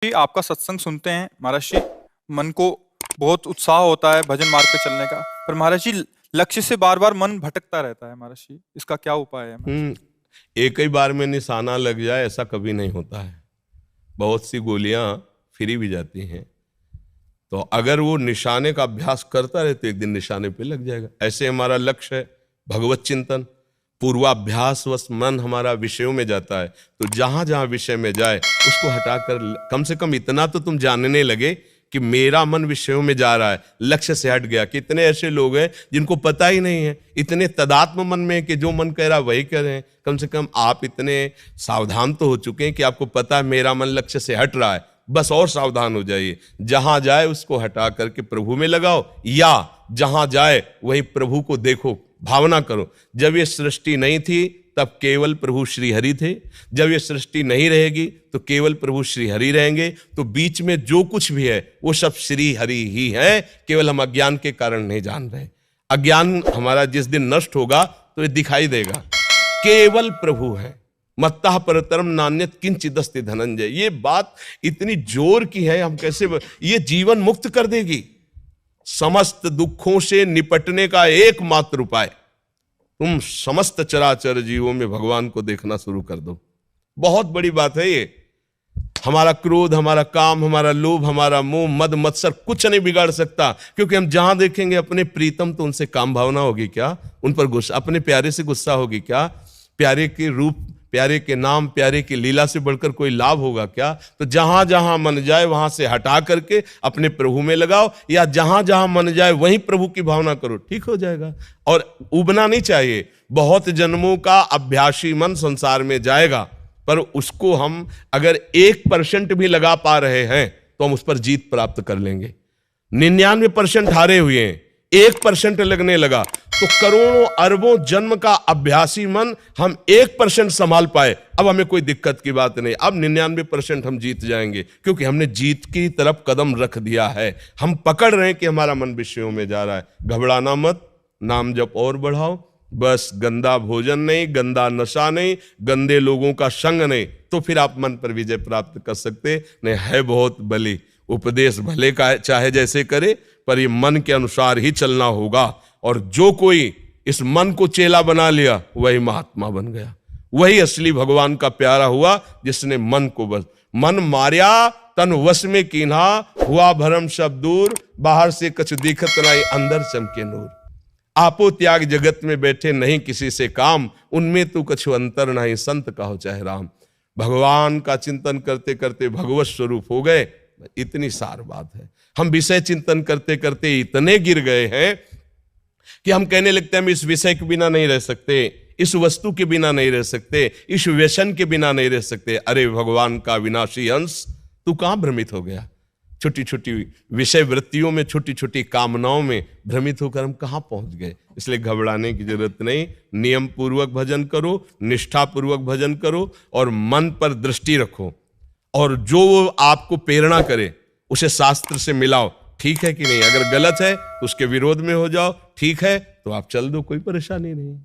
जी, आपका सत्संग सुनते हैं महाराज जी, मन को बहुत उत्साह होता है भजन मार्ग पे चलने का। पर महाराज जी, लक्ष्य से बार बार मन भटकता रहता है महाराज जी, इसका क्या उपाय है महाराज जी? एक ही बार में निशाना लग जाए ऐसा कभी नहीं होता है। बहुत सी गोलियां फिरी भी जाती हैं, तो अगर वो निशाने का अभ्यास करता रहे तो एक दिन निशाने पे लग जाएगा। ऐसे हमारा लक्ष्य है भगवत चिंतन, पूर्वाभ्यास वश मन हमारा विषयों में जाता है, तो जहां जहां विषय में जाए उसको हटाकर कम से कम इतना तो तुम जानने लगे कि मेरा मन विषयों में जा रहा है, लक्ष्य से हट गया। कितने ऐसे लोग हैं जिनको पता ही नहीं है, इतने तदात्म मन में कि जो मन कह रहा है वही कह रहे हैं। कम से कम आप इतने सावधान तो हो चुके हैं कि आपको पता है मेरा मन लक्ष्य से हट रहा है, बस और सावधान हो जाइए। जहां जाए उसको हटा करके प्रभु में लगाओ, या जहां जाए वही प्रभु को देखो, भावना करो। जब ये सृष्टि नहीं थी तब केवल प्रभु श्री हरि थे, जब ये सृष्टि नहीं रहेगी तो केवल प्रभु श्री हरि रहेंगे। तो बीच में जो कुछ भी है वो सब श्री हरि ही है, केवल हम अज्ञान के कारण नहीं जान रहे। अज्ञान हमारा जिस दिन नष्ट होगा तो ये दिखाई देगा, केवल प्रभु है। मत्तः परतरम नान्यत किंचिदस्ति धनंजय, ये बात इतनी जोर की है, हम कैसे ये जीवन मुक्त कर देगी। समस्त दुखों से निपटने का एकमात्र उपाय, तुम समस्त चराचर जीवों में भगवान को देखना शुरू कर दो। बहुत बड़ी बात है ये। हमारा क्रोध, हमारा काम, हमारा लोभ, हमारा मोह, मद मत्सर कुछ नहीं बिगाड़ सकता, क्योंकि हम जहां देखेंगे अपने प्रीतम तो उनसे काम भावना होगी क्या, उन पर गुस्सा, अपने प्यारे से गुस्सा होगी क्या, प्यारे के रूप, प्यारे के नाम, प्यारे की लीला से बढ़कर कोई लाभ होगा क्या। तो जहां जहां मन जाए वहां से हटा करके अपने प्रभु में लगाओ, या जहां जहां मन जाए वहीं प्रभु की भावना करो, ठीक हो जाएगा। और उबना नहीं चाहिए। बहुत जन्मों का अभ्यासी मन संसार में जाएगा, पर उसको हम अगर 1% भी लगा पा रहे हैं तो हम उस पर जीत प्राप्त कर लेंगे। 99% हारे हुए हैं, 1% लगने लगा तो करोड़ों अरबों जन्म का अभ्यासी मन हम 1% संभाल पाए, अब हमें कोई दिक्कत की बात नहीं। अब 99% हम जीत जाएंगे, क्योंकि हमने जीत की तरफ कदम रख दिया है। हम पकड़ रहे हैं कि हमारा मन विषयों में जा रहा है। घबराना मत, नाम जप और बढ़ाओ, बस गंदा भोजन नहीं, गंदा नशा नहीं, गंदे लोगों का संग नहीं, तो फिर आप मन पर विजय प्राप्त कर सकते नहीं। है बहुत बली, उपदेश भले का चाहे जैसे करे, पर ये मन के अनुसार ही चलना होगा। और जो कोई इस मन को चेला बना लिया वही महात्मा बन गया, वही असली भगवान का प्यारा हुआ, जिसने मन को बस मन मार्या तन वश में कीन्हा, हुआ भरम सब दूर, बाहर से कछ दिखत नहीं अंदर चमके नूर। आपो त्याग जगत में बैठे नहीं किसी से काम, उनमें तू कछु अंतर नहीं संत कहो चाहे राम। भगवान का चिंतन करते करते भगवत स्वरूप हो गए, इतनी सार बात है। हम विषय चिंतन करते करते इतने गिर गए हैं कि हम कहने लगते हैं हम इस विषय के बिना नहीं रह सकते, इस वस्तु के बिना नहीं रह सकते, इस व्यसन के बिना नहीं रह सकते। अरे भगवान का विनाशी अंश, तू कहां भ्रमित हो गया? छोटी छोटी विषय वृत्तियों में, छोटी छोटी कामनाओं में भ्रमित होकर हम कहां पहुंच गए। इसलिए घबराने की जरूरत नहीं। नियम पूर्वक भजन करो, निष्ठा पूर्वक भजन करो, और मन पर दृष्टि रखो, और जो आपको प्रेरणा करे उसे शास्त्र से मिलाओ, ठीक है कि नहीं। अगर गलत है तो उसके विरोध में हो जाओ, ठीक है तो आप चल दो, कोई परेशानी नहीं।